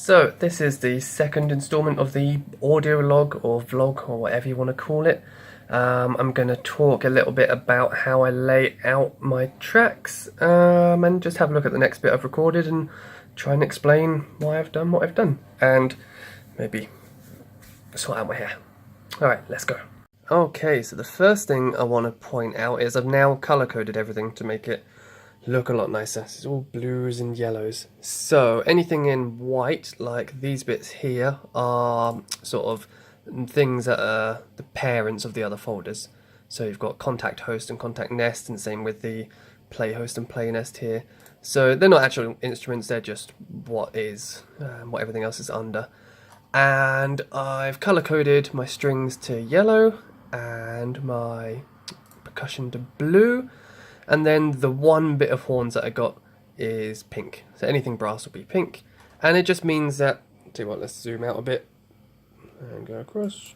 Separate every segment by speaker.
Speaker 1: So this is the second installment of the audio log or vlog or whatever you want to call it. I'm going to talk a little bit about how I lay out my tracks and just have a look at the next bit I've recorded and try and explain why I've done what I've done and maybe sort out my hair. Alright, let's go. Okay, so the first thing I want to point out is I've now colour coded everything to make it look a lot nicer. It's all blues and yellows. So anything in white, like these bits here, are sort of things that are the parents of the other folders. So you've got contact host and contact nest, and same with the play host and play nest here. So they're not actual instruments, they're just what everything else is under. And I've colour coded my strings to yellow and my percussion to blue. And then the one bit of horns that I got is pink. So anything brass will be pink. And it just means that, tell you what, let's zoom out a bit and go across.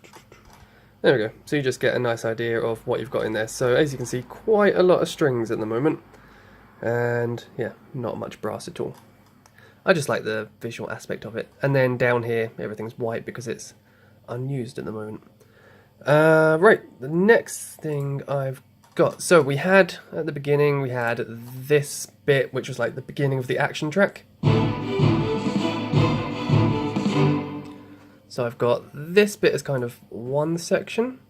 Speaker 1: There we go. So you just get a nice idea of what you've got in there. So as you can see, quite a lot of strings at the moment. And yeah, not much brass at all. I just like the visual aspect of it. And then down here, everything's white because it's unused at the moment. Right, the next thing I've got. So we had, at the beginning, we had this bit, which was like the beginning of the action track. So I've got this bit as kind of one section,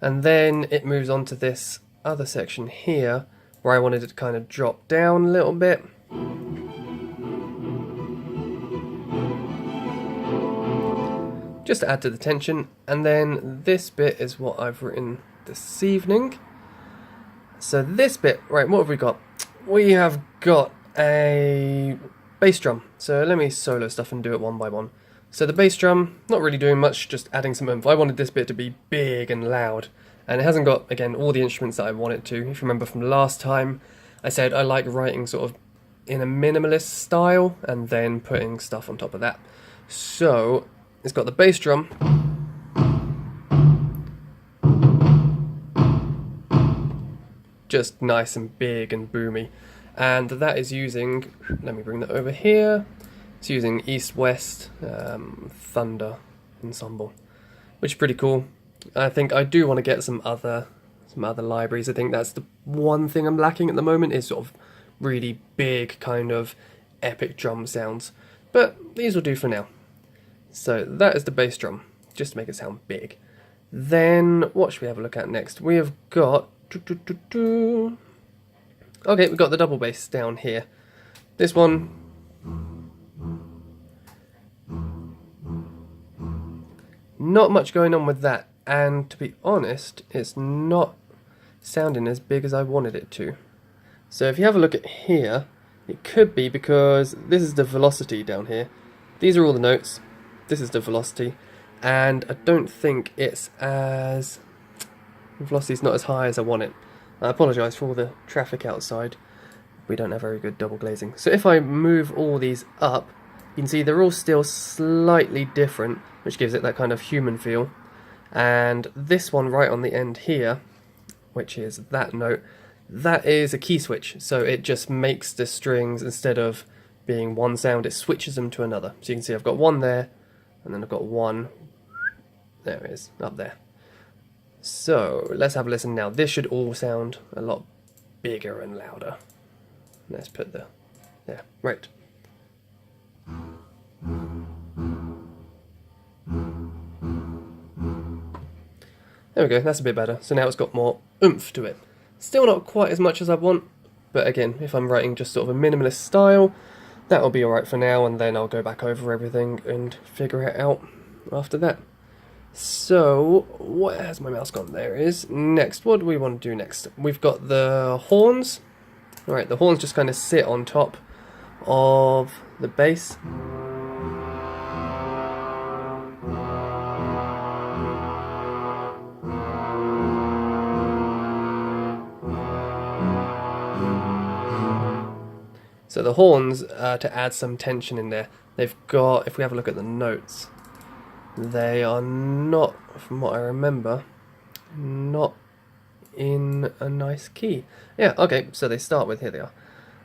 Speaker 1: and then it moves on to this other section here, where I wanted it to kind of drop down a little bit. Just to add to the tension, and then this bit is what I've written this evening. So this bit, right, what have we got? We have got a bass drum. So let me solo stuff and do it one by one. So the bass drum, not really doing much, just adding some oomph. I wanted this bit to be big and loud. And it hasn't got, again, all the instruments that I want it to. If you remember from last time, I said I like writing sort of in a minimalist style and then putting stuff on top of that. So it's got the bass drum. Just nice and big and boomy, and that is using, let me bring that over here, it's using East-West Thunder Ensemble, which is pretty cool. I think I do want to get some other libraries. I think that's the one thing I'm lacking at the moment, is sort of really big kind of epic drum sounds, but these will do for now. So that is the bass drum, just to make it sound big. Then what should we have a look at next? We have got okay, we've got the double bass down here. This one, not much going on with that, and to be honest, it's not sounding as big as I wanted it to. So if you have a look at here, it could be because this is the velocity down here. These are all the notes. This is the velocity, and I don't think it's as... the velocity's not as high as I want it. I apologise for all the traffic outside. We don't have very good double glazing. So if I move all these up, you can see they're all still slightly different, which gives it that kind of human feel. And this one right on the end here, which is that note, that is a key switch. So it just makes the strings, instead of being one sound, it switches them to another. So you can see I've got one there, and then I've got one, there it is, up there. So let's have a listen now. This should all sound a lot bigger and louder. Let's put there, right. There we go, that's a bit better. So now it's got more oomph to it. Still not quite as much as I want, but again, if I'm writing just sort of a minimalist style, that'll be alright for now, and then I'll go back over everything and figure it out after that. So, what has my mouse gone? There it is. Next, what do we want to do next? We've got the horns. Alright, the horns just kind of sit on top of the bass. So the horns, to add some tension in there, they've got, if we have a look at the notes, they are not, from what I remember, not in a nice key. Yeah, okay, so they start with, here they are.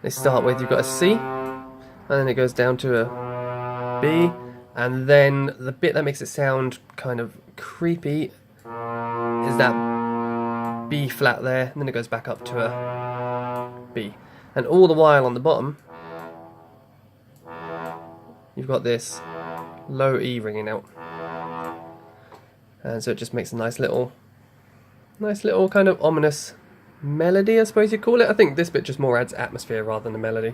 Speaker 1: They start with, you've got a C, and then it goes down to a B, And then the bit that makes it sound kind of creepy is that B flat there, and then it goes back up to a B. And all the while on the bottom, you've got this low E ringing out. And so it just makes a nice little kind of ominous melody, I suppose you call it. I think this bit just more adds atmosphere rather than a melody.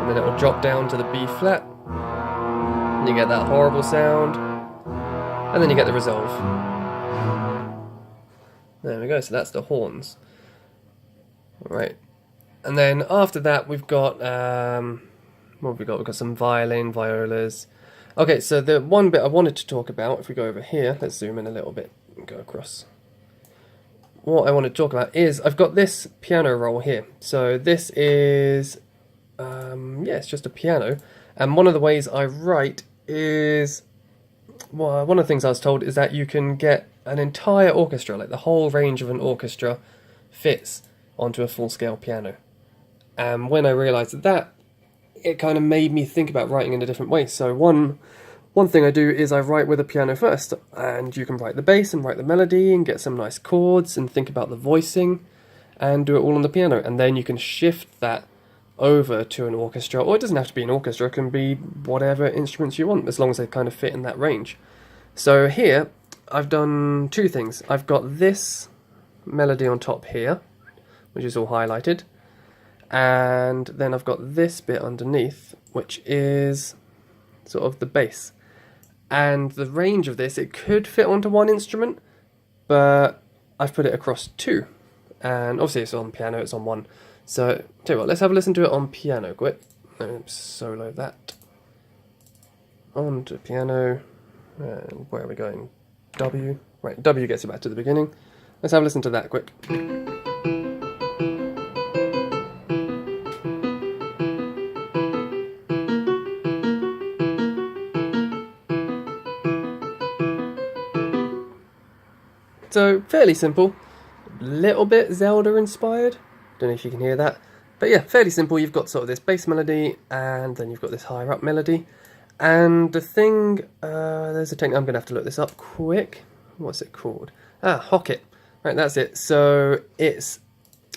Speaker 1: And then it will drop down to the B flat. And you get that horrible sound. And then you get the resolve. There we go, so that's the horns. Right. And then after that we've got, what have we got? We've got some violin, violas. Okay, so the one bit I wanted to talk about, if we go over here, let's zoom in a little bit and go across. What I want to talk about is, I've got this piano roll here. So this is, yeah, it's just a piano. And one of the ways I write is, well, one of the things I was told is that you can get an entire orchestra, like the whole range of an orchestra fits onto a full-scale piano. And when I realised that, it kind of made me think about writing in a different way. So one thing I do is I write with a piano first, and you can write the bass and write the melody and get some nice chords and think about the voicing and do it all on the piano. And then you can shift that over to an orchestra, or it doesn't have to be an orchestra, it can be whatever instruments you want, as long as they kind of fit in that range. So here, I've done two things. I've got this melody on top here, which is all highlighted, and then I've got this bit underneath, which is sort of the bass. And the range of this, it could fit onto one instrument, but I've put it across two. And obviously it's on piano, it's on one. So, tell you what, let's have a listen to it on piano, quick. Solo that. On to piano. And where are we going? W. Right, W gets you back to the beginning. Let's have a listen to that, quick. So, fairly simple, little bit Zelda inspired, don't know if you can hear that, but yeah, fairly simple. You've got sort of this bass melody, and then you've got this higher up melody, and the thing, there's a technique, I'm going to have to look this up quick, what's it called? Hocket, right, that's it. So, it's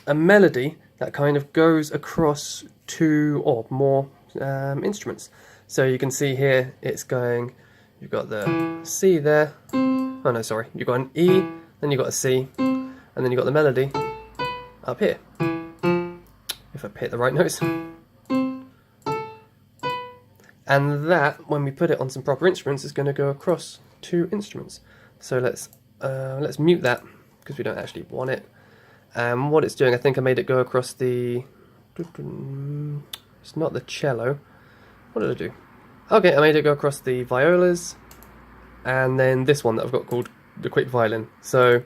Speaker 1: a melody that kind of goes across two or more instruments. So you can see here, it's going, you've got the C there, oh no, sorry, you've got an E, then you've got a C, and then you've got the melody up here, if I hit the right notes. And that, when we put it on some proper instruments, is going to go across two instruments. So let's mute that, because we don't actually want it. And what it's doing, I think I made it go across the, it's not the cello, what did I do? Okay, I made it go across the violas, and then this one that I've got called the quick violin. So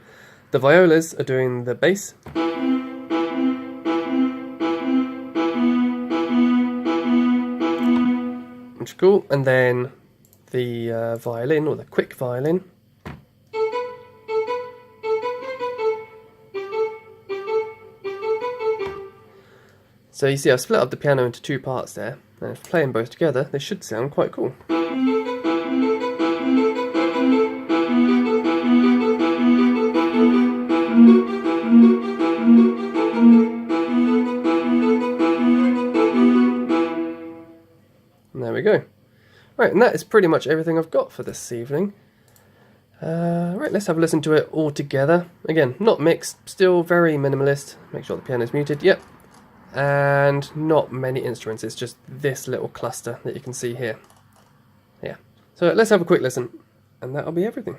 Speaker 1: the violas are doing the bass, which is cool, and then the violin, or the quick violin, so you see I've split up the piano into two parts there, and if playing both together they should sound quite cool. And there we go. Right, and that is pretty much everything I've got for this evening. Right, let's have a listen to it all together. Again, not mixed, still very minimalist. Make sure the piano's muted, yep. And not many instruments, it's just this little cluster that you can see here. Yeah, so let's have a quick listen, and that'll be everything.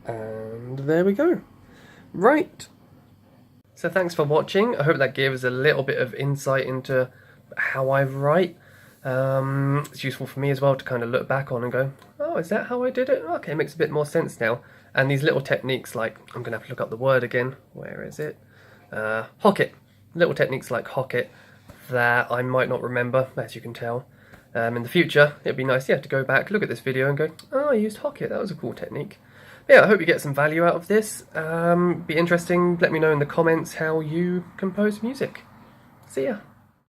Speaker 1: And there we go. Right. So thanks for watching. I hope that gave us a little bit of insight into how I write. It's useful for me as well to kind of look back on and go, oh, is that how I did it? Okay, it makes a bit more sense now. And these little techniques, like, I'm going to have to look up the word again. Where is it? Hocket. Little techniques like hocket that I might not remember, as you can tell. In the future, it'd be nice, yeah, to go back, look at this video and go, oh, I used Hockit, that was a cool technique. But yeah, I hope you get some value out of this. Be interesting, let me know in the comments how you compose music. See ya.